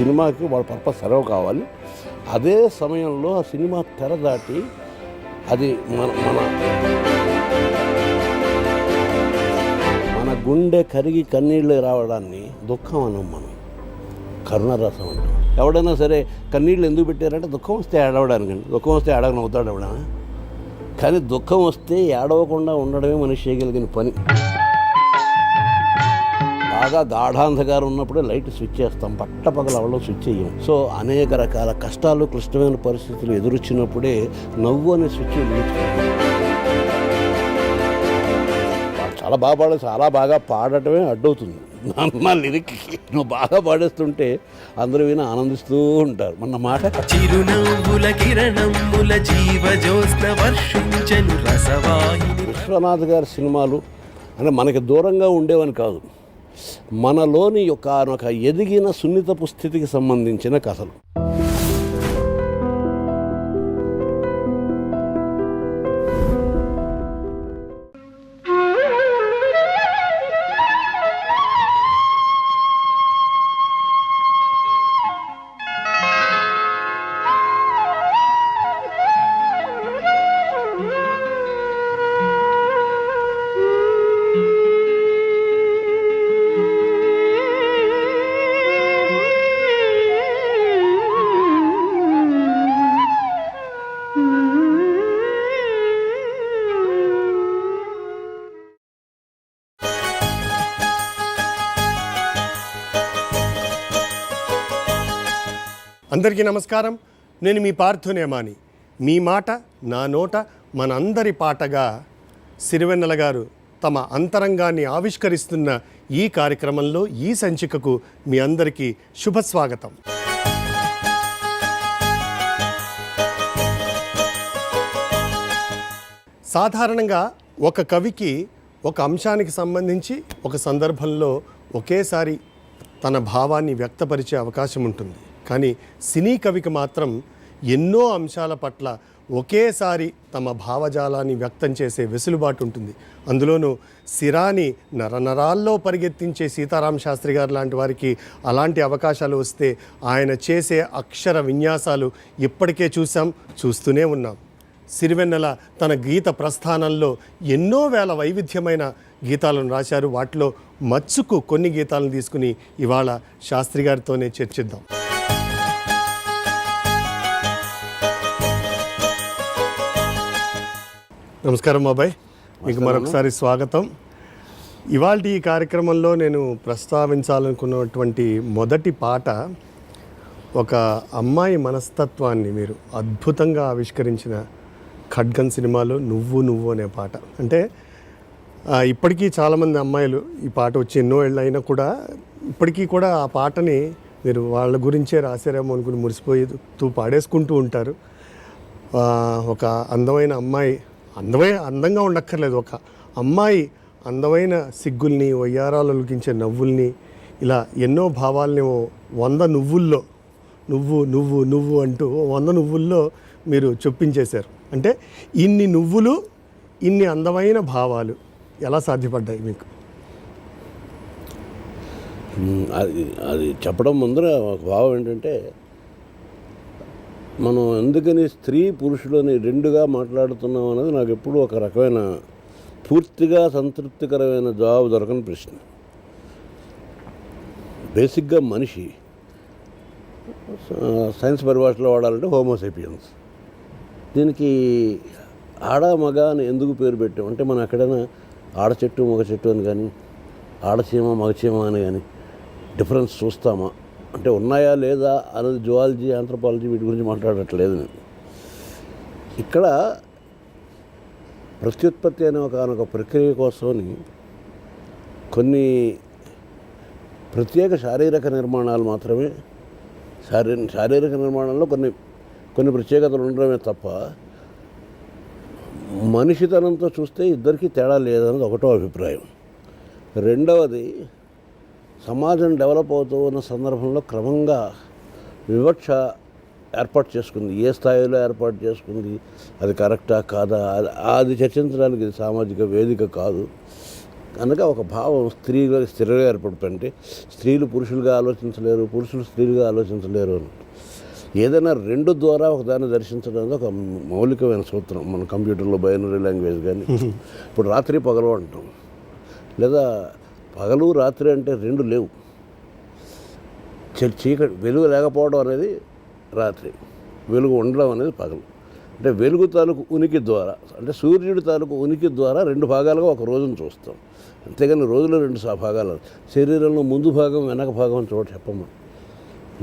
సినిమాకి వాళ్ళ purpose serve కావాలి. అదే సమయంలో ఆ సినిమా తెర దాటి అది మన గుండె కరిగి కన్నీళ్ళు రావడాన్ని దుఃఖం అనం, మనం కరుణరసం అంటాం. ఎవడైనా సరే కన్నీళ్ళు ఎందుకు పెట్టారంటే దుఃఖం వస్తే ఏడవడానికి, దుఃఖం వస్తే ఏడవని అవుతాడు ఎవడైనా. కానీ దుఃఖం వస్తే ఏడవకుండా ఉండడమే మనిషి చేయగలిగిన పని. బాగా గాఢాంధకారం ఉన్నప్పుడే లైట్ స్విచ్ చేస్తాం, పట్టపగల అవడం స్విచ్ చేయం. సో అనేక రకాల కష్టాలు, క్లిష్టమైన పరిస్థితులు ఎదురొచ్చినప్పుడే నవ్వు అనే స్విచ్ వెలిగించుకుంటాం. చాలా బాగా పాడటమే అడ్డవుతుంది నా లిరిక్కి. నువ్వు బాగా పాడేస్తుంటే అందరూ విని ఆనందిస్తూ ఉంటారు. మన మాట చిరునవ్వుల కిరణముల జీవజోత్స్న వర్షించెను రసవాహిని. విశ్వనాథ్ గారి సినిమాలు అంటే మనకి దూరంగా ఉండేవని కాదు, మనలోని ఒక ఎదిగిన సున్నితపు స్థితికి సంబంధించిన కథలు. అందరికీ నమస్కారం. నేను మీ పార్థునేమాని. మీ మాట నా నోట మనందరి పాటగా సిరివెన్నెల గారు తమ అంతరంగాన్ని ఆవిష్కరిస్తున్న ఈ కార్యక్రమంలో ఈ సంచికకు మీ అందరికీ శుభస్వాగతం. సాధారణంగా ఒక కవికి ఒక అంశానికి సంబంధించి ఒక సందర్భంలో ఒకేసారి తన భావాన్ని వ్యక్తపరిచే అవకాశం ఉంటుంది. కానీ సినీ కవికి మాత్రం ఎన్నో అంశాల పట్ల ఒకేసారి తమ భావజాలాన్ని వ్యక్తం చేసే వెసులుబాటు ఉంటుంది. అందులోనూ సిరాని నరనరాల్లో పరిగెత్తించే సీతారామ శాస్త్రి గారు లాంటి వారికి అలాంటి అవకాశాలు వస్తే ఆయన చేసే అక్షర విన్యాసాలు ఇప్పటికే చూస్తూనే ఉన్నాం. సిరివెన్నెల తన గీత ప్రస్థానంలో ఎన్నో వేల వైవిధ్యమైన గీతాలను రాశారు. వాటిలో మచ్చుకు కొన్ని గీతాలను తీసుకుని ఇవాళ శాస్త్రి గారితోనే చర్చిద్దాం. నమస్కారం బాబాయ్, మీకు మరొకసారి స్వాగతం. ఇవాళ ఈ కార్యక్రమంలో నేను ప్రస్తావించాలనుకున్నటువంటి మొదటి పాట ఒక అమ్మాయి మనస్తత్వాన్ని మీరు అద్భుతంగా ఆవిష్కరించిన ఖడ్గం సినిమాలో నువ్వు నువ్వు అనే పాట. అంటే ఇప్పటికీ చాలామంది అమ్మాయిలు ఈ పాట వచ్చి ఎన్నో ఏళ్ళు అయినా కూడా ఇప్పటికీ కూడా ఆ పాటని మీరు వాళ్ళ గురించే రాశారేమో అనుకుని మురిసిపోతూ పాడేసుకుంటూ ఉంటారు. ఒక అందమైన అమ్మాయి, అందంగా ఉండక్కర్లేదు, ఒక అమ్మాయి అందమైన సిగ్గుల్ని, వయ్యారాలు ఒలికించే నవ్వుల్ని, ఇలా ఎన్నో భావాల్ని 100 నువ్వుల్లో నువ్వు నువ్వు నువ్వు అంటూ 100 నువ్వుల్లో మీరు చొప్పించేశారు. అంటే ఇన్ని నువ్వులు, ఇన్ని అందమైన భావాలు ఎలా సాధ్యపడ్డాయి మీకు? అది చెప్పడం ముందర ఒక భావం ఏంటంటే, మనం ఎందుకని స్త్రీ పురుషులని రెండుగా మాట్లాడుతున్నాం అనేది నాకు ఎప్పుడూ ఒక రకమైన పూర్తిగా సంతృప్తికరమైన జవాబు దొరకని ప్రశ్న. బేసిక్గా మనిషి సైన్స్ పరిభాషలో వాడాలంటే హోమోసేపియన్స్. దీనికి ఆడ మగ అని ఎందుకు పేరు పెట్టాం అంటే, మనం ఎక్కడైనా ఆడ చెట్టు మగ చెట్టు అని కానీ, ఆడచీమ మగచీమ అని కానీ డిఫరెన్స్ చూస్తామా అంటే, ఉన్నాయా లేదా అనేది జువాలజీ, ఆంథ్రోపాలజీ వీటి గురించి మాట్లాడట్లేదు నేను. ఇక్కడ ప్రత్యుత్పత్తి అనే ఒక ప్రక్రియ కోసమని కొన్ని ప్రత్యేక శారీరక నిర్మాణాలు మాత్రమే, శారీరక నిర్మాణంలో కొన్ని ప్రత్యేకతలు ఉండడమే తప్ప మనిషితనంతో చూస్తే ఇద్దరికీ తేడా లేదన్నది ఒకటో అభిప్రాయం. రెండవది, సమాజం డెవలప్ అవుతూ ఉన్న సందర్భంలో క్రమంగా వివక్ష ఏర్పాటు చేసుకుంది. ఏ స్థాయిలో ఏర్పాటు చేసుకుంది, అది కరెక్టా కాదా, అది చర్చించడానికి ఇది సామాజిక వేదిక కాదు. కనుక ఒక భావం స్త్రీగా స్థిరంగా ఏర్పడుతుంటే స్త్రీలు పురుషులుగా ఆలోచించలేరు, పురుషులు స్త్రీలుగా ఆలోచించలేరు అని. ఏదైనా రెండు ద్వారా ఒకదాన్ని దర్శించడం అనేది ఒక మౌలికమైన సూత్రం. మన కంప్యూటర్లో బైనరీ లాంగ్వేజ్ కానీ ఇప్పుడు రాత్రి పగలు అంటాం, లేదా పగలు రాత్రి అంటే రెండు లేవు. చీకటి వెలుగు లేకపోవడం అనేది రాత్రి, వెలుగు ఉండడం అనేది పగలు. అంటే వెలుగు తాలూకు ఉనికి ద్వారా, అంటే సూర్యుడి తాలూకు ఉనికి ద్వారా రెండు భాగాలుగా ఒక రోజును చూస్తాం. అంతేగాని రోజులో రెండు భాగాలు, శరీరంలో ముందు భాగం వెనక భాగం చోట చెప్పము.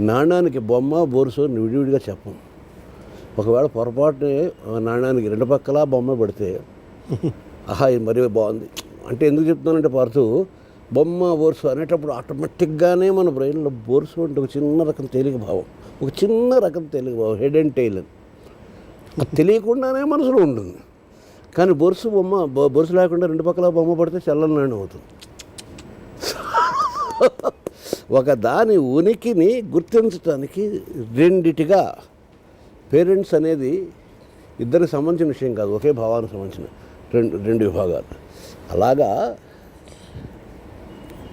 నాణ్యానికి బొమ్మ బొరుసు విడివిడిగా చెప్పం. ఒకవేళ పొరపాటునే నాణ్యానికి రెండు పక్కల బొమ్మ పెడితే ఆహా ఇది మరీ బాగుంది అంటే ఎందుకు చెప్తున్నానంటే పడుతూ బొమ్మ బొరుసు అనేటప్పుడు ఆటోమేటిక్గానే మన బ్రెయిన్లో బొరుసు అంటే ఒక చిన్న రకం తేలిక భావం, ఒక చిన్న రకం తేలిక భావం, హెడ్ అండ్ టైల్ అని తెలియకుండానే మనసులో ఉంటుంది. కానీ బొరుసు లేకుండా రెండు పక్కల బొమ్మ పడితే చల్లని నాణ్యం అవుతుంది. ఒక దాని ఉనికిని గుర్తించడానికి రెండిటిగా పేరెంట్స్ అనేది ఇద్దరికి సంబంధించిన విషయం కాదు, ఒకే భావానికి సంబంధించిన రెండు విభాగాలు. అలాగా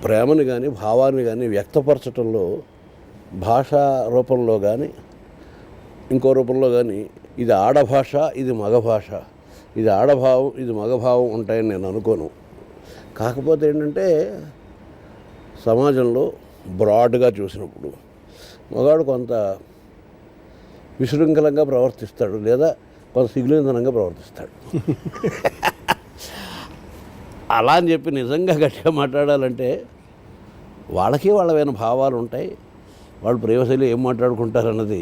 ప్రేమని కానీ భావాన్ని కానీ వ్యక్తపరచడంలో భాషా రూపంలో కానీ ఇంకో రూపంలో కానీ ఇది ఆడభాష, ఇది మగభాష, ఇది ఆడభావం, ఇది మగభావం ఉంటాయని నేను అనుకోను. కాకపోతే ఏంటంటే సమాజంలో బ్రాడ్గా చూసినప్పుడు మగాడు కొంత విశృంఖలంగా ప్రవర్తిస్తాడు, లేదా కొంత సిగ్గులేనితనంగా ప్రవర్తిస్తాడు. అలా అని చెప్పి నిజంగా గట్టిగా మాట్లాడాలంటే వాళ్ళకి వాళ్ళమైన భావాలు ఉంటాయి. వాళ్ళు ప్రేమశైలి ఏం మాట్లాడుకుంటారన్నది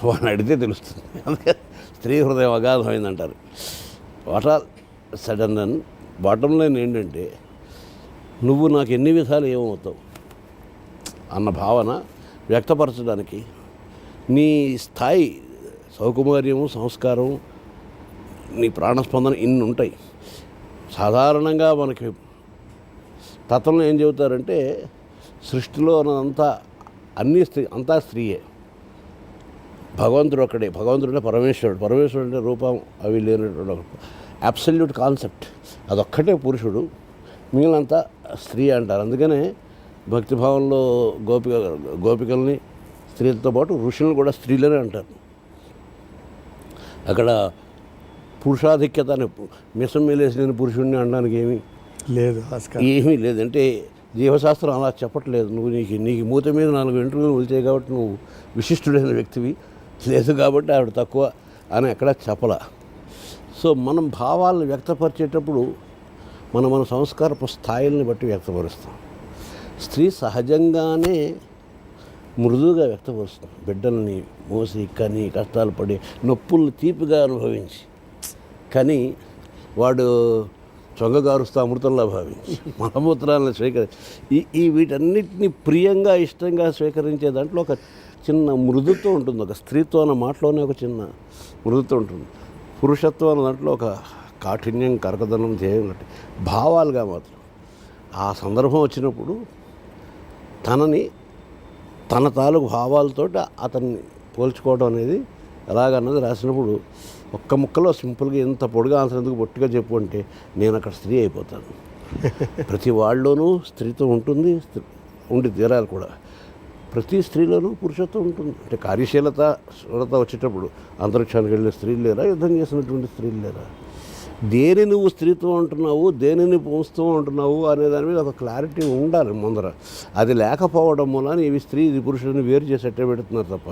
వాళ్ళని అడిగితే తెలుస్తుంది. అందుకే స్త్రీ హృదయం అగాధమైందంటారు. What all sudden and bottom line ఏంటంటే నువ్వు నాకు ఎన్ని విధాలు ఏమవుతావు అన్న భావన వ్యక్తపరచడానికి నీ స్థాయి, సౌకుమార్యము, సంస్కారం, నీ ప్రాణస్పందన ఇన్ని ఉంటాయి. సాధారణంగా మనకి తత్వంలో ఏం చెబుతారంటే సృష్టిలో ఉన్నదంతా అంతా స్త్రీయే, భగవంతుడు ఒక్కడే, భగవంతుడు అంటే పరమేశ్వరుడు అంటే రూపం అవి లేనటువంటి అబ్సల్యూట్ కాన్సెప్ట్, అదొక్కటే పురుషుడు, మిగిలినంతా స్త్రీ అంటారు. అందుకనే భక్తిభావంలో గోపికల్ని స్త్రీలతో పాటు ఋషులను కూడా స్త్రీలనే అంటారు. అక్కడ పురుషాధిక్యత అని మిసం మేలేసిన పురుషుడిని అనడానికి ఏమీ లేదు. అంటే జీవశాస్త్రం అలా చెప్పట్లేదు. నువ్వు నీకు మూత మీద 4 వెంట్రుకలు ఉల్చాయి కాబట్టి నువ్వు విశిష్టుడైన వ్యక్తివి, లేదు కాబట్టి ఆవిడ తక్కువ అని ఎక్కడ చెప్పలా. సో మనం భావాలను వ్యక్తపరిచేటప్పుడు మన సంస్కారపు స్థాయిల్ని బట్టి వ్యక్తపరుస్తాం. స్త్రీ సహజంగానే మృదువుగా వ్యక్తపరుస్తుంది. బిడ్డల్ని మోసి కని కష్టాలు పడి నొప్పుల్ని తీపిగా అనుభవించి, కానీ వాడు చొంగగారుస్తూ అమృతంలా భావించి మలమూత్రాలను ఈ వీటన్నిటిని ప్రియంగా ఇష్టంగా స్వీకరించే దాంట్లో ఒక చిన్న మృదుత్వం ఉంటుంది. ఒక స్త్రీత్వం అన్న మాటలోనే ఒక చిన్న మృదుత్వం ఉంటుంది. పురుషత్వం అన్న దాంట్లో ఒక కాఠిన్యం, కరకదనం, ధ్యేయం లాంటి భావాలుగా మాత్రం ఆ సందర్భం వచ్చినప్పుడు తన తాలూకు భావాలతో అతన్ని పోల్చుకోవడం అనేది ఎలాగన్నది రాసినప్పుడు ఒక్క ముక్కలో సింపుల్గా ఇంత పొడిగా ఆన్సర్ ఎందుకు పొట్టిగా చెప్పు అంటే నేను అక్కడ స్త్రీ అయిపోతాను. ప్రతి వాళ్ళలోనూ స్త్రీత్వం ఉంటుంది, ఉండి తీరాలి కూడా. ప్రతి స్త్రీలోనూ పురుషత్వం ఉంటుంది. అంటే కార్యశీలత వచ్చేటప్పుడు అంతరిక్షానికి వెళ్ళిన స్త్రీలు లేరా, యుద్ధం చేసినటువంటి స్త్రీలు లేరా, దేని నువ్వు స్త్రీత్వం అంటున్నావు, దేనిని పుంస్తూ అంటున్నావు అనే దాని మీద ఒక క్లారిటీ ఉండాలి ముందర. అది లేకపోవడం వలన ఇవి స్త్రీ ఇది పురుషుడిని వేరు చేసి ఎట్టే పెడుతున్నారు తప్ప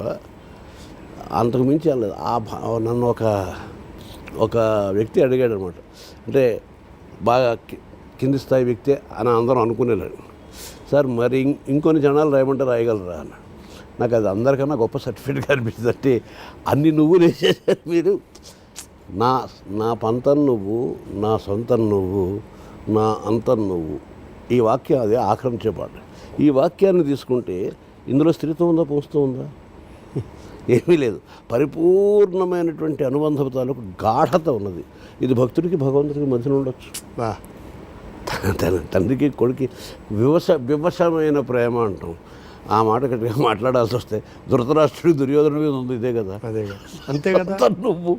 అంతకు మించి వెళ్ళలేదు. నన్ను ఒక వ్యక్తి అడిగాడు అనమాట. అంటే బాగా కింది స్థాయి వ్యక్తి అని అందరం అనుకునేలాడు. సార్ మరి ఇంకొన్ని జనాలు రాయమంటే రాయగలరా అన్న. నాకు అది అందరికన్నా గొప్ప సర్టిఫికేట్గా అనిపిస్తుంది. అంటే అన్ని నువ్వు వేసేసారు మీరు. నా పంతం నువ్వు, నా సొంతం నువ్వు, నా అంతం నువ్వు. ఈ వాక్యం అదే ఆక్రమించే పాట. ఈ వాక్యాన్ని తీసుకుంటే ఇందులో స్త్రీత్వం ఉందా, పుంస్తూ ఉందా? ఏమీ లేదు. పరిపూర్ణమైనటువంటి అనుబంధపు తాలూకు గాఢత ఉన్నది. ఇది భక్తుడికి భగవంతుడికి మధ్యన ఉండొచ్చు. తండ్రికి కొడుకి వివశమైన ప్రేమ అంటాం. ఆ మాట గట్టిగా మాట్లాడాల్సి వస్తే ధృతరాష్ట్రుడి దుర్యోధనుడి మీద ఉంది. ఇదే కదా, అంతే కదా. నువ్వు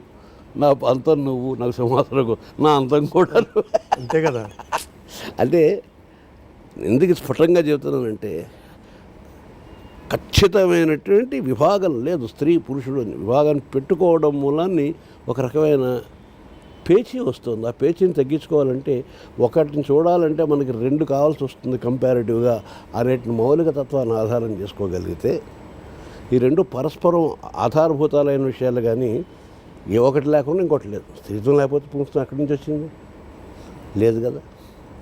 నా అంతం నువ్వు, నాకు సింహాసనం నా అంతం కూడా అంతే కదా. అంటే ఎందుకు స్ఫుటంగా చెబుతున్నానంటే ఖచ్చితమైనటువంటి విభాగం లేదు, స్త్రీ పురుషుడు అని విభాగాన్ని పెట్టుకోవడం మూలాన్ని ఒక రకమైన పేచీ వస్తుంది. ఆ పేచీని తగ్గించుకోవాలంటే ఒకటిని చూడాలంటే మనకి రెండు కావాల్సి వస్తుంది కంపారిటివ్గా అనేటి మౌలిక తత్వాన్ని ఆధారం చేసుకోగలిగితే ఈ రెండు పరస్పరం ఆధారభూతాలైన విషయాలు. కానీ ఏ ఒకటి లేకుండా ఇంకోటి లేదు. స్త్రీత్వం లేకపోతే పుంస్తం ఎక్కడి నుంచి వచ్చింది? లేదు కదా.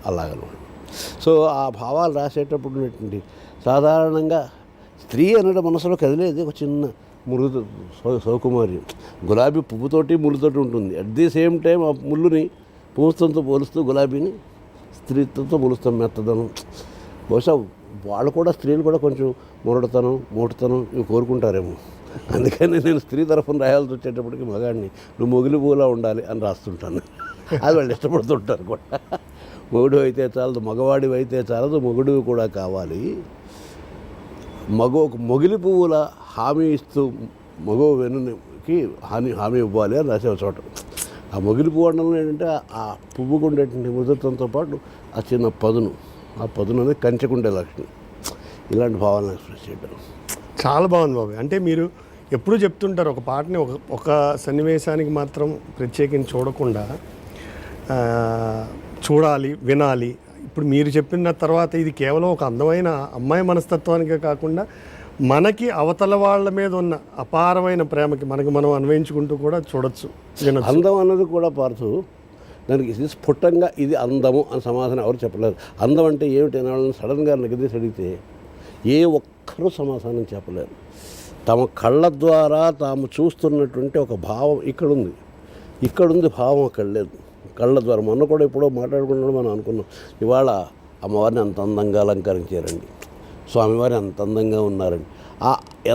అలాగనమాట. సో ఆ భావాలు రాసేటప్పుడు ఉన్నటువంటి సాధారణంగా స్త్రీ అనడం మనసులో కదిలేది ఒక చిన్న మురుగు సౌకుమారి. గులాబీ పువ్వుతోటి ముళ్ళుతోటి ఉంటుంది. అట్ ది సేమ్ టైం ఆ ముళ్ళుని పుంస్తంతో పోలుస్తూ గులాబీని స్త్రీత్వంతో పోలుస్తాం, మెత్తదనం. బహుశా వాళ్ళు కూడా, స్త్రీలు కూడా కొంచెం మురడతనం, మూటతనం ఇవి కోరుకుంటారేమో. అందుకని నేను స్త్రీ తరఫున రాయాల్సి వచ్చేటప్పటికి మగాడిని నువ్వు మొగిలి పూలా ఉండాలి అని రాస్తుంటాను. అది వాళ్ళు ఇష్టపడుతుంటారు కూడా. మొగుడు అయితే చాలదు, మగవాడివి అయితే చాలదు, మొగుడు కూడా కావాలి. మొగిలి పువ్వుల హామీ ఇస్తూ మగవ వెనుకి హామీ ఇవ్వాలి అని రాసే చోట. ఆ మొగిలి పువ్వు అనడంలో ఏంటంటే ఆ పువ్వుకు ఉండేటువంటి ముదురుతంతో పాటు ఆ చిన్న పదును, ఆ పదును అనేది కంచెకుండే లక్షణం. ఇలాంటి భావాలను ఎక్స్ప్రెస్ చేయడం చాలా బాగుంది బాబు. అంటే మీరు ఎప్పుడూ చెప్తుంటారు ఒక పాటని ఒక సన్నివేశానికి మాత్రం ప్రత్యేకించి చూడకుండా చూడాలి, వినాలి. ఇప్పుడు మీరు చెప్పిన తర్వాత ఇది కేవలం ఒక అందమైన అమ్మాయి మనస్తత్వానికే కాకుండా మనకి అవతల వాళ్ళ మీద ఉన్న అపారమైన ప్రేమకి మనకి మనం అన్వయించుకుంటూ కూడా చూడొచ్చు. అందం అన్నది కూడా పార్తు దానికి ఇది స్ఫుటంగా ఇది అందము అని సమాధానం ఎవరు చెప్పలేరు. అందం అంటే ఏమిటి అని వాళ్ళని సడన్గా నిగదీసి అడిగితే ఏ ఒక్కరూ సమాధానం చెప్పలేరు. తమ కళ్ళ ద్వారా తాము చూస్తున్నటువంటి ఒక భావం ఇక్కడుంది, భావం అక్కడ లేదు. కళ్ళ ద్వారా మొన్న కూడా ఎప్పుడో మాట్లాడుకున్నాడు మనం అనుకున్నాం. ఇవాళ అమ్మవారిని అంత అందంగా అలంకరించారండి, స్వామివారి అంత అందంగా ఉన్నారండి.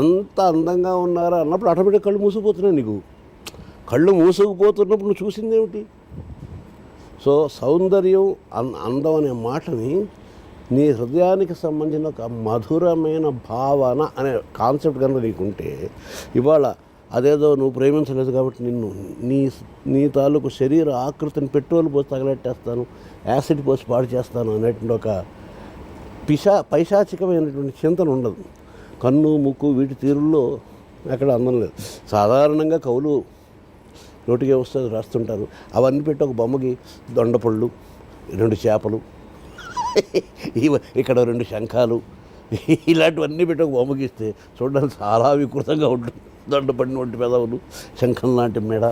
ఎంత అందంగా ఉన్నారో అన్నప్పుడు ఆటోమేటిక్ కళ్ళు మూసుకుపోతున్నాయి. నీకు కళ్ళు మూసుకుపోతున్నప్పుడు నువ్వు చూసిందేమిటి? సో సౌందర్యం అందం అనే మాటని నీ హృదయానికి సంబంధించిన ఒక మధురమైన భావన అనే కాన్సెప్ట్ కనుక నీకుంటే ఇవాళ అదేదో నువ్వు ప్రేమించలేదు కాబట్టి నిన్ను నీ తాలూకు శరీర ఆకృతిని పెట్రోల్ పోసి తగలెట్టేస్తాను, యాసిడ్ పోసి పాడు చేస్తాను అనేటువంటి ఒక పైశాచికమైనటువంటి చింతన ఉండదు. కన్ను, ముక్కు వీటి తీరుల్లో అక్కడ అందం లేదు. సాధారణంగా కవులు నోటికే వస్తుంది రాస్తుంటారు. అవన్నీ పెట్టి ఒక బొమ్మకి దొండపళ్ళు, 2 చేపలు, ఇక్కడ 2 శంఖాలు, ఇలాంటివన్నీ పెట్టి ఒక బొమ్మకి ఇస్తే చూడడానికి చాలా వికృతంగా ఉంటుంది. దొండపడిన వంటి పెదవులు, శంఖం లాంటి మెడ,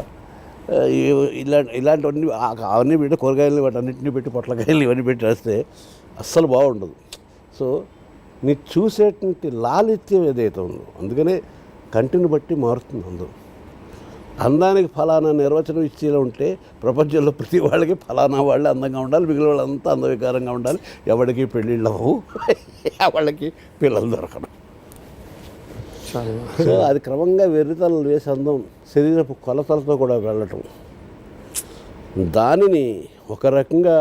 ఇలాంటివన్నీ అవన్నీ పెట్టి కూరగాయలు వాటన్నింటినీ పెట్టి పొట్లకాయలు ఇవన్నీ పెట్టి రాస్తే అస్సలు బాగుండదు. సో నీ చూసేటువంటి లాలిత్యం ఏదైతే ఉందో అందుకనే కంటిని బట్టి మారుతుంది అందం. అందానికి ఫలానా నిర్వచనం ఇచ్చేలా ఉంటే ప్రపంచంలో ప్రతి వాళ్ళకి ఫలానా వాళ్ళే అందంగా ఉండాలి, మిగిలిన వాళ్ళంతా అందవికారంగా ఉండాలి. ఎవరికి పెళ్ళిళ్ళు అవ్వవు, వాళ్ళకి పిల్లలు దొరకడం. సో అది క్రమంగా వెర్రితలలు వేసి అందం శరీరపు కొలతలతో కూడా వెళ్ళటం, దానిని ఒక రకంగా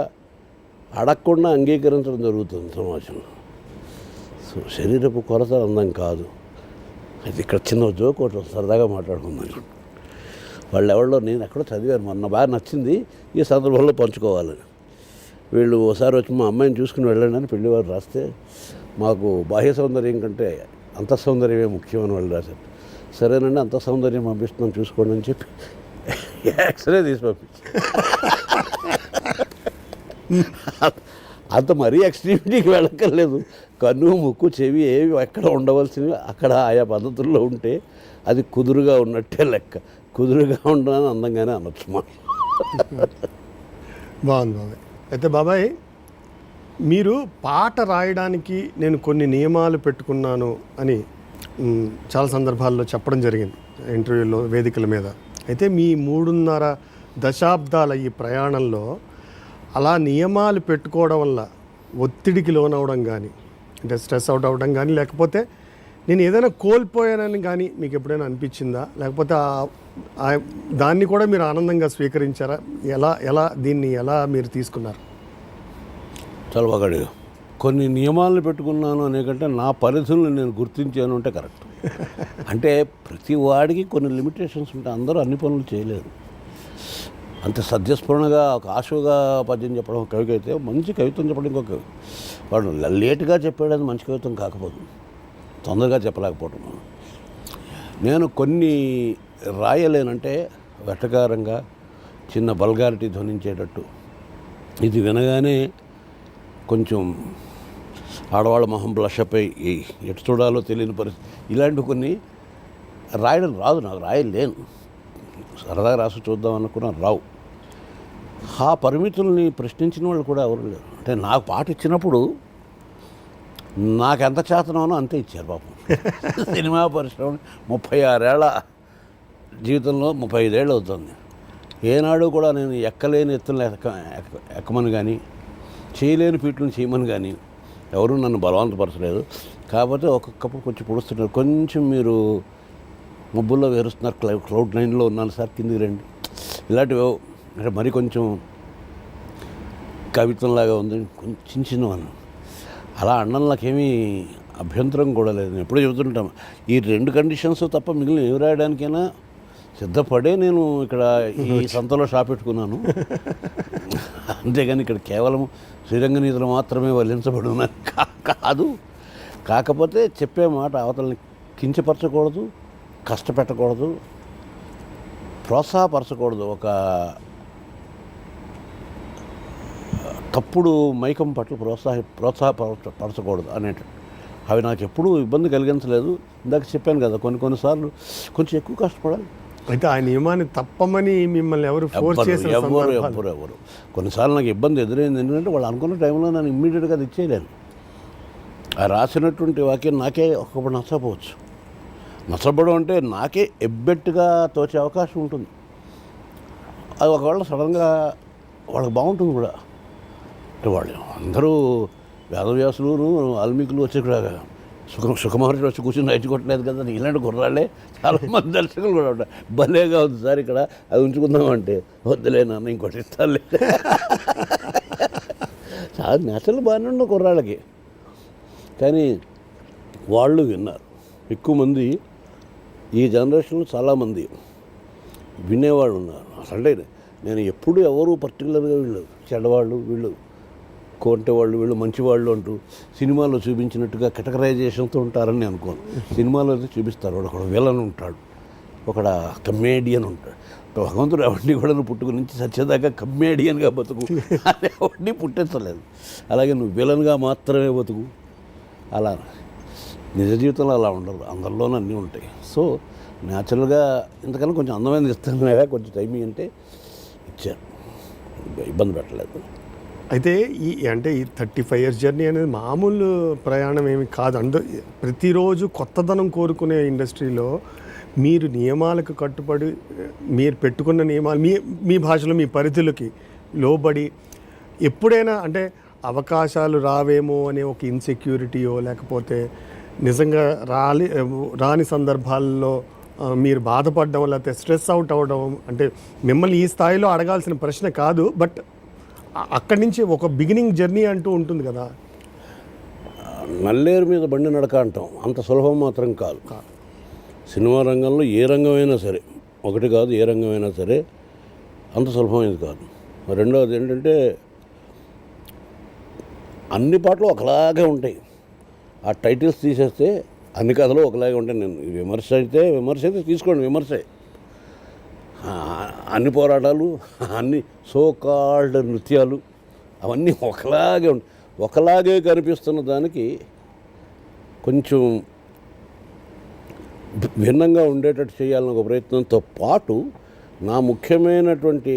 అడగకుండా అంగీకరించడం జరుగుతుంది సమాజంలో. సో శరీరపు కొలతలు అందం కాదు. అది ఇక్కడ చిన్న జోక్ ఒకటి సరదాగా మాట్లాడుకుందాం. వాళ్ళు ఎవరిలో నేను ఎక్కడో చదివాను, మొన్న బాగా నచ్చింది, ఈ సందర్భంలో పంచుకోవాలని. వీళ్ళు ఒకసారి వచ్చి మా అమ్మాయిని చూసుకుని వెళ్ళండి అని పెళ్లివారు రాస్తే మాకు బాహ్య సౌందర్యం కంటే అంత సౌందర్యమే ముఖ్యమని వాళ్ళు రాశారు. సరేనండి అంత సౌందర్యం పంపిస్తున్నాం చూసుకోండి అని చెప్పి ఎక్స్రే తీసి పంపించి అంత మరీ ఎక్స్ట్రీమిటీకి వెళ్ళక్కర్లేదు. కన్ను, ముక్కు, చెవి ఏవి ఎక్కడ ఉండవలసినవి అక్కడ ఆయా పద్ధతుల్లో ఉంటే అది కుదురుగా ఉన్నట్టే లెక్క. కుదురుగా ఉండదని అందంగానే అనొచ్చు మా. బాగుంది బాబాయ్. అయితే బాబాయ్ మీరు పాట రాయడానికి నేను కొన్ని నియమాలు పెట్టుకున్నాను అని చాలా సందర్భాల్లో చెప్పడం జరిగింది ఇంటర్వ్యూలో, వేదికల మీద. అయితే మీ 3.5 దశాబ్దాల ఈ ప్రయాణంలో అలా నియమాలు పెట్టుకోవడం వల్ల ఒత్తిడికి లోనవడం కానీ, అంటే స్ట్రెస్ అవుట్ అవ్వడం కానీ, లేకపోతే నేను ఏదైనా కోల్పోయానని కానీ మీకు ఎప్పుడైనా అనిపించిందా? లేకపోతే దాన్ని కూడా మీరు ఆనందంగా స్వీకరించారా? ఎలా దీన్ని ఎలా మీరు తీసుకున్నారు? చాలా బాగా అడిగా. కొన్ని నియమాలను పెట్టుకున్నాను అనే కంటే నా పరిధులను నేను గుర్తించాను అంటే కరెక్ట్. అంటే ప్రతి వాడికి కొన్ని లిమిటేషన్స్ ఉంటాయి, అందరూ అన్ని పనులు చేయలేరు. అంత సద్యస్ఫురణగా ఒక ఆశువుగా పద్యం చెప్పడం ఒక కవికి అయితే, మంచి కవిత్వం చెప్పడం ఇంకొక కవి. వాడు లేటుగా చెప్పాడని మంచి కవిత్వం కాకపోదు, తొందరగా చెప్పలేకపోవటం. నేను కొన్ని రాయలేనంటే వెటకారంగా చిన్న బల్గారిటీ ధ్వనించేటట్టు, ఇది వినగానే కొంచెం ఆడవాళ్ళ మొహం బ్లషపై ఎటు చూడాలో తెలియని పరిస్థితి, ఇలాంటివి కొన్ని రాయడం రాదు నాకు, రాయలేను. సరదాగా రాసి చూద్దాం అనుకున్నా రావు. ఆ పరిమితుల్ని ప్రశ్నించిన వాళ్ళు కూడా ఎవరు లేరు. అంటే నాకు పాట ఇచ్చినప్పుడు నాకు ఎంత చేతనో అంతే ఇచ్చారు పాపం. సినిమా పరిశ్రమ 36 ఏళ్ల జీవితంలో 35 ఏళ్ళు అవుతుంది. ఏనాడు కూడా నేను ఎక్కలేని ఎత్తులు ఎక్కమని కానీ, చేయలేని ఫీట్లను చేయమని కానీ ఎవరూ నన్ను బలవంతపరచలేదు. కాకపోతే ఒక్కొక్కప్పుడు కొంచెం పొడుస్తున్నారు, కొంచెం మీరు మబ్బుల్లో వేరుస్తున్నారు, క్లౌడ్ 9లో ఉన్నాను సార్, కిందికి రండి, ఇలాంటివి. అంటే మరి కొంచెం కవిత్వంలాగా ఉంది, కొంచెం చిన్నవాళ్ళు అలా అనడం నాకేమీ అభ్యంతరం కూడా లేదు. నేను ఎప్పుడూ చెబుతుంటాం, ఈ 2 కండిషన్స్ తప్ప మిగిలిన ఏమి రాయడానికైనా సిద్ధపడే నేను ఇక్కడ ఈ సంతలో షాప్ పెట్టుకున్నాను. అంతేగాని ఇక్కడ కేవలం శ్రీరంగనీతులు మాత్రమే వల్లించబడి ఉన్నాను కాదు. కాకపోతే చెప్పే మాట అవతలని కించపరచకూడదు, కష్టపెట్టకూడదు, ప్రోత్సాహపరచకూడదు, ఒక తప్పుడు మైకం పట్ల ప్రోత్సాహపరచకూడదు అనేటట్టు. అవి నాకు ఎప్పుడూ ఇబ్బంది కలిగించలేదు. ఇందాక చెప్పాను కదా, కొన్నిసార్లు కొంచెం ఎక్కువ కష్టపడాలి. అయితే ఆ నియమాన్ని తప్పమని మిమ్మల్ని ఎవరు ఫోర్స్ చేసిన ఎవరు కొన్నిసార్లు నాకు ఇబ్బంది ఎదురైంది. ఎందుకంటే వాళ్ళు అనుకున్న టైంలో నన్ను ఇమ్మీడియట్గా అది ఇచ్చేయలేను. ఆ రాసినటువంటి వాక్యం నాకే ఒకప్పుడు నచ్చకపోవచ్చు. నచ్చబడం అంటే నాకే ఎబ్బెట్టుగా తోచే అవకాశం ఉంటుంది. అది ఒకవేళ సడన్గా వాళ్ళకి బాగుంటుంది కూడా. అంటే వాళ్ళు అందరూ వేదవ్యాసులు వాల్మీకులు వచ్చి కూడా సుఖమహర్షి వచ్చి కూర్చొని రైతు కొట్టలేదు కదా, ఇలాంటి గుర్రాలే చాలామంది దర్శకులు కూడా ఉంటారు. భలేగా ఉంది సార్ ఇక్కడ, అది ఉంచుకుందామంటే వద్దులే నాన్న ఇంకోటి ఇస్తాలే. చాలా నేచర్లు బాగానే ఉన్న కుర్రాళ్ళకి, కానీ వాళ్ళు విన్నారు. ఎక్కువ మంది ఈ జనరేషన్లో చాలామంది వినేవాళ్ళు ఉన్నారు. అంటే నేను ఎప్పుడు ఎవరు పర్టికులర్గా వీళ్ళు చెడ్డవాళ్ళు, వీళ్ళు కొంటేవాళ్ళు, వీళ్ళు మంచివాళ్ళు అంటూ సినిమాలో చూపించినట్టుగా కేటగరైజేషన్తో ఉంటారని నేను అనుకోను. సినిమాలో అయితే చూపిస్తారు, వాడు ఒక విలన్ ఉంటాడు, ఒక కమేడియన్ ఉంటాడు. భగవంతుడు ఎవరిని కూడా నువ్వు పుట్టుకు నుంచి సచ్చేదాకా కమేడియన్గా బతుకు అని ఎవరిని పుట్టించలేదు. అలాగే నువ్వు విలన్గా మాత్రమే బతుకు, అలా నిజ జీవితంలో అలా ఉండదు, అందరిలోనూ అన్నీ ఉంటాయి. సో న్యాచురల్గా ఇంతకన్నా కొంచెం అందమైన ఇస్తాను, కొంచెం టైమింగ్ అంటే ఇచ్చారు, ఇబ్బంది పెట్టలేదు. అయితే ఈ 35 years జర్నీ అనేది మామూలు ప్రయాణం ఏమి కాదు. ప్రతిరోజు కొత్తదనం కోరుకునే ఇండస్ట్రీలో మీరు నియమాలకు కట్టుబడి, మీరు పెట్టుకున్న నియమాలు మీ భాషలో మీ పరిధులకి లోబడి, ఎప్పుడైనా అంటే అవకాశాలు రావేమో అనే ఒక ఇన్సెక్యూరిటీయో, లేకపోతే నిజంగా రాని సందర్భాల్లో మీరు బాధపడడం, లేకపోతే స్ట్రెస్ అవుట్ అవ్వడం, అంటే మిమ్మల్ని ఈ స్థాయిలో అడగాల్సిన ప్రశ్న కాదు, బట్ అక్కడి నుంచి ఒక బిగినింగ్ జర్నీ అంటూ ఉంటుంది కదా. నల్లేరు మీద బండి నడక అంటాం, అంత సులభం మాత్రం కాదు. సినిమా రంగంలో ఏ రంగమైనా సరే, ఒకటి కాదు, ఏ రంగమైనా సరే అంత సులభమైనది కాదు. రెండవది ఏంటంటే అన్ని పాటలు ఒకలాగే ఉంటాయి. ఆ టైటిల్స్ తీసేస్తే అన్ని కథలు ఒకలాగే ఉంటాయి. నేను విమర్శ అయితే తీసుకోండి, విమర్శే. అన్ని పోరాటాలు, అన్ని సో కాల్డ్ నృత్యాలు, అవన్నీ ఒకలాగే ఉంటాయి. ఒకలాగే కనిపిస్తున్న దానికి కొంచెం భిన్నంగా ఉండేటట్టు చేయాలన్న ఒక ప్రయత్నంతో పాటు నా ముఖ్యమైనటువంటి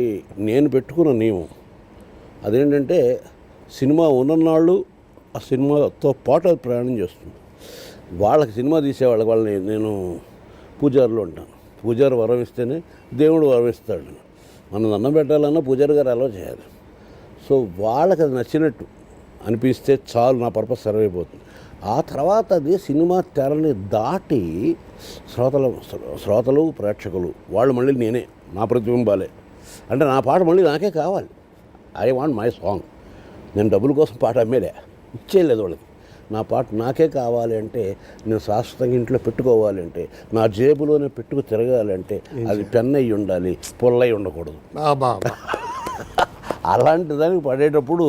నేను పెట్టుకున్న నియమం అదేంటంటే, సినిమా ఉన్ననాళ్ళు ఆ సినిమాతో పాటు అది ప్రయాణం చేస్తుంది. వాళ్ళకి సినిమా తీసేవాళ్ళని నేను పూజారులు ఉంటాను. పూజారి వరం ఇస్తేనే దేవుడు వరం ఇస్తాడు. మనం అన్నం పెట్టాలన్నా పూజారి గారు అలా చేయాలి. సో వాళ్ళకి అది నచ్చినట్టు అనిపిస్తే చాలు, నా పర్పస్ సర్వ్ అయిపోతుంది. ఆ తర్వాత అది సినిమా తెరని దాటి శ్రోతలు ప్రేక్షకులు వాళ్ళు మళ్ళీ నేనే, నా ప్రతిబింబాలే. అంటే నా పాట మళ్ళీ నాకే కావాలి. I want my song. నేను డబ్బుల కోసం పాట అమ్మేలే, ఇచ్చేయలేదు వాళ్ళకి. నా పాట నాకే కావాలి అంటే, నేను శాశ్వతంగా ఇంట్లో పెట్టుకోవాలి అంటే, నా జేబులోనే పెట్టుకు తిరగాలి అంటే అది పెన్ అయ్యి ఉండాలి, పొల్లై ఉండకూడదు. అలాంటి దానికి పడేటప్పుడు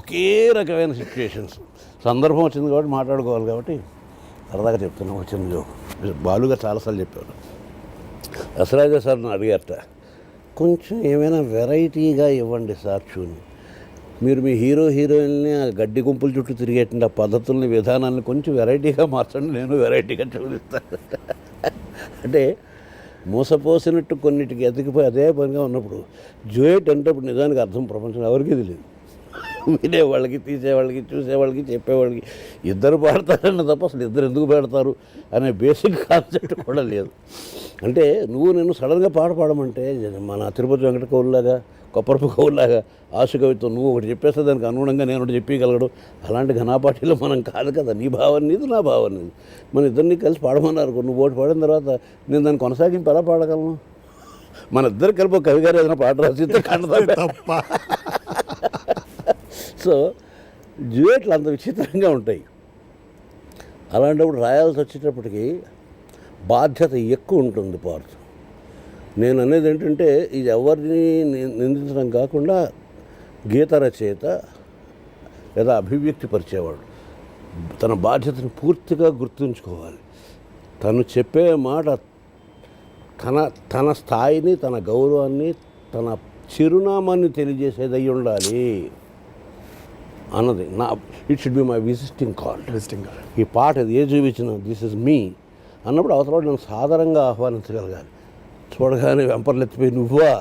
ఒకే రకమైన సిచ్యువేషన్స్, సందర్భం వచ్చింది కాబట్టి మాట్లాడుకోవాలి కాబట్టి సరదాగా చెప్తున్నాం. వచ్చింది జోక్ బాలుగా చాలాసార్లు చెప్పారు. రసరాజా సార్ నన్ను అడిగారట, కొంచెం ఏమైనా వెరైటీగా ఇవ్వండి సార్ చూని, మీరు మీ హీరోయిన్ని ఆ గడ్డి గుంపుల చుట్టూ తిరిగేటువంటి ఆ పద్ధతుల్ని విధానాన్ని కొంచెం వెరైటీగా మార్చండి, నేను వెరైటీగా చూపిస్తాను. అంటే మూసపోసినట్టు కొన్నిటికి ఎతికిపోయి అదే పనిగా ఉన్నప్పుడు జూయట్ అంటే ఇప్పుడు నిజానికి అర్థం ప్రపంచం ఎవరికీ తెలియదు. వినేవాళ్ళకి, తీసేవాళ్ళకి, చూసేవాళ్ళకి, చెప్పేవాళ్ళకి ఇద్దరు పాడతారన్న తప్ప అసలు ఇద్దరు ఎందుకు పెడతారు అనే బేసిక్ కాన్సెప్ట్ కూడా లేదు. అంటే నేను సడన్గా పాడమంటే మన తిరుపతి వెంకట కవుల్లాగా, కొప్పరపు కవుల్లాగా ఆశ కవిత్వం నువ్వు ఒకటి చెప్పేస్తే దానికి అనుగుణంగా నేను ఒకటి చెప్పగలడు, అలాంటి ఘనాపాటిలో మనం కాదు కదా. నీ భావం నీది, నా భావం నీది, మన ఇద్దరిని కలిసి పాడమన్నారు. నువ్వు ఒకటి పాడిన తర్వాత నేను దాన్ని కొనసాగింపు ఎలా పాడగలను? మన ఇద్దరు కలిపి ఒక కవి గారు ఏదైనా పాట రాసిస్తే తప్ప. సో డ్యూయెట్లు అంత విచిత్రంగా ఉంటాయి. అలాంటప్పుడు రాయాల్సి వచ్చేటప్పటికి బాధ్యత ఎక్కువ ఉంటుంది పాడుతూ. నేను అనేది ఏంటంటే, ఇది ఎవరిని నిందించడం కాకుండా గీత రచయిత లేదా అభివ్యక్తి పరిచేవాడు తన బాధ్యతను పూర్తిగా గుర్తుంచుకోవాలి. తను చెప్పే మాట తన స్థాయిని, తన గౌరవాన్ని, తన చిరునామాన్ని తెలియజేసేది అయి ఉండాలి అన్నది it should be my visiting card. ఈ పాట ఏ చూపించిన దిస్ ఇస్ మీ అన్నప్పుడు అవతల నేను సాధారణంగా ఆహ్వానించగలగాలి. చూడగానే వెంపర్లెత్తిపోయి నువ్వా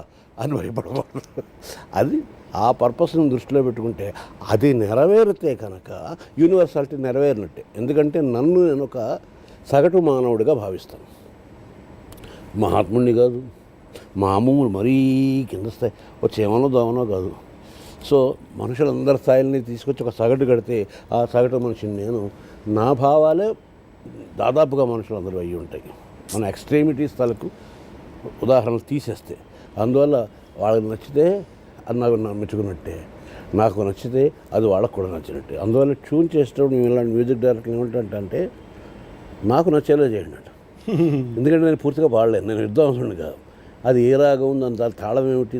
అని భయపడకూడదు. అది ఆ పర్పస్ని దృష్టిలో పెట్టుకుంటే అది నెరవేరితే కనుక యూనివర్సాలిటీ నెరవేరినట్టే. ఎందుకంటే నేను ఒక సగటు మానవుడిగా భావిస్తాను, మహాత్ముడిని కాదు, మామూలు మరీ కింద స్థాయి వచ్చేమనో దోమనో కాదు. సో మనుషులందరి స్థాయిల్ని తీసుకొచ్చి ఒక సగటు కడితే ఆ సగటు మనిషిని నేను, నా భావాలే దాదాపుగా మనుషులందరూ అయ్యి ఉంటాయి. మన ఎక్స్ట్రీమిటీస్ తలకు ఉదాహరణలు తీసేస్తే, అందువల్ల వాళ్ళకి నచ్చితే అది నాకు మెచ్చుకున్నట్టే, నాకు నచ్చితే అది వాళ్ళకు కూడా నచ్చినట్టే. అందువల్ల ట్యూన్ చేసేటప్పుడు మేము ఇలాంటి మ్యూజిక్ డైరెక్టర్ ఏమిటంటే నాకు నచ్చేలా చేయండి అంట. ఎందుకంటే నేను పూర్తిగా పాడలేను, నేను విద్వాంసుడిని కాదు. అది ఏ రాగం ఉంది, అంత తాళం ఏమిటి,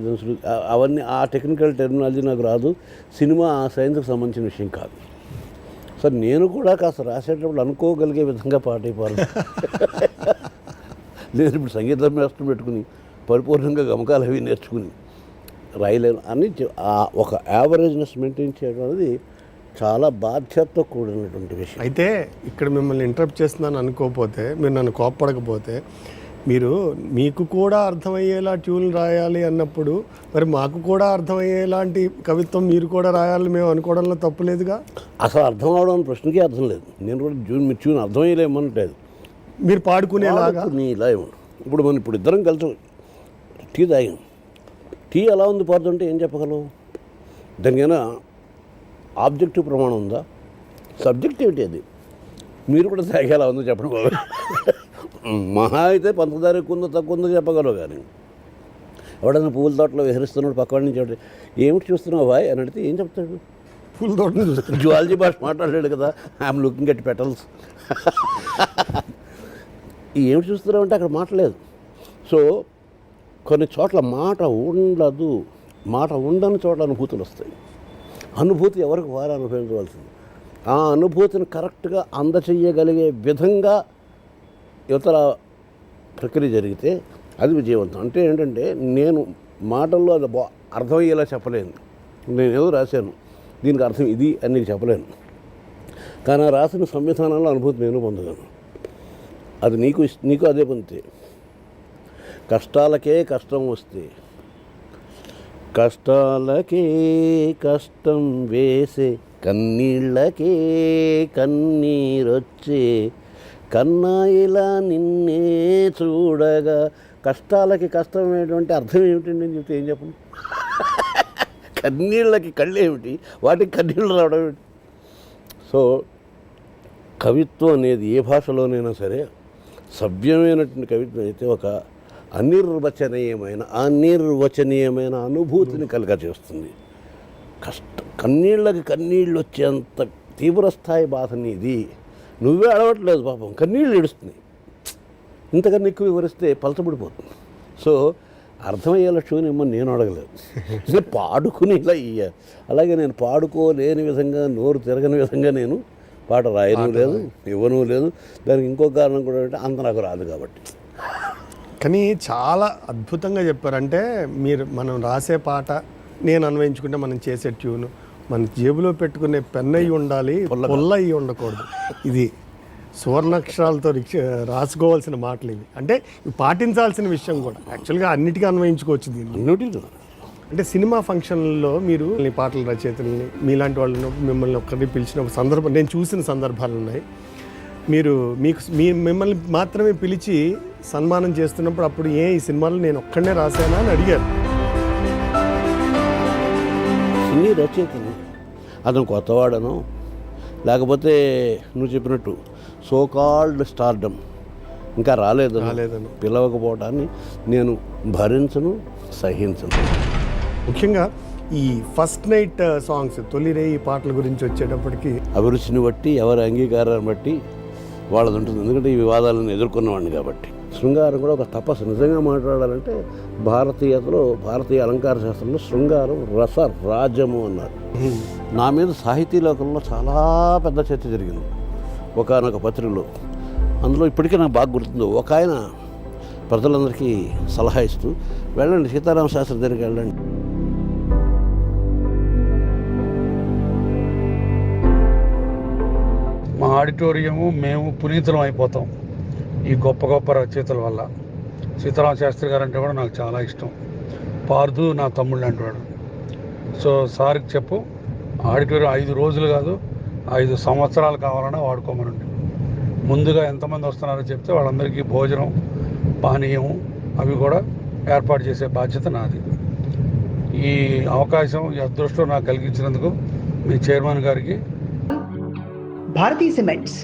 అవన్నీ ఆ టెక్నికల్ టెర్మినాలజీ నాకు రాదు. సినిమా ఆ సైన్స్కి సంబంధించిన విషయం కాదు. సో నేను కూడా కాస్త రాసేటప్పుడు అనుకోగలిగే విధంగా పాట అయిపోవాలి. లేదు ఇప్పుడు సంగీతం మాస్టర్ పెట్టుకుని పరిపూర్ణంగా గమకాలు అవి నేర్చుకుని రాయలేను అని ఒక యావరేజ్నెస్ మెయింటైన్ చేయడం అనేది చాలా బాధ్యతతో కూడినటువంటి విషయం. అయితే ఇక్కడ మిమ్మల్ని ఇంటరప్ట్ చేస్తున్నాను అనుకోకపోతే, మీరు నన్ను కోప్పడకపోతే, మీకు కూడా అర్థమయ్యేలా ట్యూన్లు రాయాలి అన్నప్పుడు మరి మాకు కూడా అర్థమయ్యేలాంటి కవిత్వం మీరు కూడా రాయాలి మేము అనుకోవడంలో తప్పులేదుగా. అసలు అర్థం అవడం ప్రశ్నకే అర్థం లేదు. నేను కూడా మీరు ట్యూన్ అర్థమయ్యేలేమనట్లేదు, మీరు పాడుకునేలాగా ఇలా ఏమన్నా. ఇప్పుడు మనం ఇద్దరం కలిసి టీ తాగాం, టీ ఎలా ఉంది పాడుతుంటే ఏం చెప్పగలవు? దానికైనా ఆబ్జెక్టివ్ ప్రమాణం ఉందా? సబ్జెక్టివిటీ అది. మీరు కూడా తాగేలా ఉందో చెప్పడం బాబు. మహా అయితే పంచదార ఎక్కువ ఉందో తక్కువ ఉందో చెప్పగలవు. కానీ ఎవడైనా పువ్వుల తోటలో విహరిస్తున్నాడు పక్కవాడి నుంచి ఏమిటి చూస్తున్నావు బాయ్ అని అడిగితే ఏం చెప్తాడు? పువ్వుల తోటని చూస్తాడు. జువాలజీ భాష మాట్లాడాడు కదా, ఐఎమ్ లుకింగ్ ఎట్ పెటల్స్. ఏమిటి చూస్తున్నావు అంటే అక్కడ మాట్లాడలేదు. సో కొన్ని చోట్ల మాట ఉండదు, మాట ఉండని చోట్ల అనుభూతులు వస్తాయి. అనుభూతి ఎవరికి వారు అనుభవించవలసింది. ఆ అనుభూతిని కరెక్ట్గా అందచేయగలిగే విధంగా యువతల ప్రక్రియ జరిగితే అది విజయవంతం. అంటే ఏంటంటే నేను మాటల్లో అది అర్థమయ్యేలా చెప్పలేను. నేను ఏదో రాశాను, దీనికి అర్థం ఇది అని నీకు చెప్పలేను. కానీ ఆ రాసిన సంవిధానంలో అనుభూతి నేను పొందగలను. అది నీకు అదే పొందితే. కష్టాలకే కష్టం వస్తే, కష్టాలకే కష్టం వేసే, కన్నీళ్ళకే కన్నీరొచ్చే, కన్నా ఇలా నిన్నే చూడగా. కష్టాలకి కష్టమైనటువంటి అర్థం ఏమిటండి అని చెప్తే ఏం చెప్పను? కన్నీళ్ళకి కళ్ళు ఏమిటి, వాటికి కన్నీళ్ళు రావడం ఏమిటి? సో కవిత్వం అనేది ఏ భాషలోనైనా సరే సవ్యమైనటువంటి కవిత్వం అయితే ఒక అనిర్వచనీయమైన అనుభూతిని కలుగజేస్తుంది. కన్నీళ్ళకి కన్నీళ్ళు వచ్చేంత తీవ్రస్థాయి బాధ నీది, నువ్వే అడవట్లేదు పాపం, కన్నీళ్ళు ఏడుస్తున్నాయి. ఇంతకన్నా ఎక్కువ వివరిస్తే పలచబడిపోతుంది. సో అర్థమయ్యే లక్ష్యం ఏమో నేను అడగలేదు, ఇలా పాడుకుని ఇలా ఇయ్యాలి. అలాగే నేను పాడుకోలేని విధంగా, నోరు తిరగని విధంగా నేను పాట రాయను లేదు, ఇవ్వను లేదు. దానికి ఇంకో కారణం కూడా అంటే అంత నాకు రాదు కాబట్టి. కానీ చాలా అద్భుతంగా చెప్పారంటే మనం రాసే పాట నేను అన్వయించుకుంటే మనం చేసే ట్యూన్ మన జేబులో పెట్టుకునే పెన్ అయ్యి ఉండాలి, పొల్ల అయ్యి ఉండకూడదు. ఇది సువర్ణాక్షరాలతో రాసుకోవాల్సిన మాటలు ఇవి. అంటే ఇవి పాటించాల్సిన విషయం కూడా. యాక్చువల్గా అన్నిటికీ అన్వయించుకోవచ్చు దీన్ని. అన్నిటికీ అంటే సినిమా ఫంక్షన్లో మీరు ఈ పాటల రచయితల్ని మీలాంటి వాళ్ళని మిమ్మల్ని ఒక్కరిని పిలిచిన సందర్భం నేను చూసిన సందర్భాలు ఉన్నాయి. మిమ్మల్ని మాత్రమే పిలిచి సన్మానం చేస్తున్నప్పుడు అప్పుడు ఈ సినిమాలో నేను ఒక్కడనే రాశానా అని అడిగారు. సినీ రచయితను అతను కొత్తవాడను, లేకపోతే నువ్వు చెప్పినట్టు సోకాల్డ్ స్టార్డమ్ ఇంకా రాలేదను పిలవకపోవటాన్ని నేను భరించను, సహించను. ముఖ్యంగా ఈ ఫస్ట్ నైట్ సాంగ్స్, తొలిరే ఈ పాటల గురించి వచ్చేటప్పటికి అభిరుచిని బట్టి, ఎవరి అంగీకారాన్ని బట్టి వాళ్ళది ఉంటుంది. ఎందుకంటే ఈ వివాదాలను ఎదుర్కొన్నవాడిని కాబట్టి. శృంగారం కూడా ఒక తపస్సు. నిజంగా మాట్లాడాలంటే భారతీయతలో, భారతీయ అలంకార శాస్త్రంలో శృంగారం రస రాజము అన్నారు. నా మీద సాహితీ లోకంలో చాలా పెద్ద చర్చ జరిగింది ఒకానొక పత్రికలో. అందులో ఇప్పటికీ నాకు బాగా గుర్తుంది. ఒక ఆయన ప్రజలందరికీ సలహా ఇస్తూ, వెళ్ళండి సీతారామ శాస్త్రి దగ్గరికి వెళ్ళండి, మా ఆడిటోరియము మేము పునీతులం అయిపోతాం ఈ గొప్ప గొప్ప రచయితల వల్ల. సీతారామ శాస్త్రి గారు అంటే కూడా నాకు చాలా ఇష్టం. పార్దు నా తమ్ముళ్ళు అంటాడు. సో సార్కి చెప్పు, ఆడిటోరియం 5 రోజులు కాదు 5 సంవత్సరాలు కావాలన్నా వాడుకోమనండి. ముందుగా ఎంతమంది వస్తున్నారో చెప్తే వాళ్ళందరికీ భోజనం, పానీయం అవి కూడా ఏర్పాటు చేసే బాధ్యత నాది. ఈ అవకాశం, ఈ అదృష్టం నాకు కలిగించినందుకు మీ చైర్మన్ గారికి. భారతీ సిమెంట్స్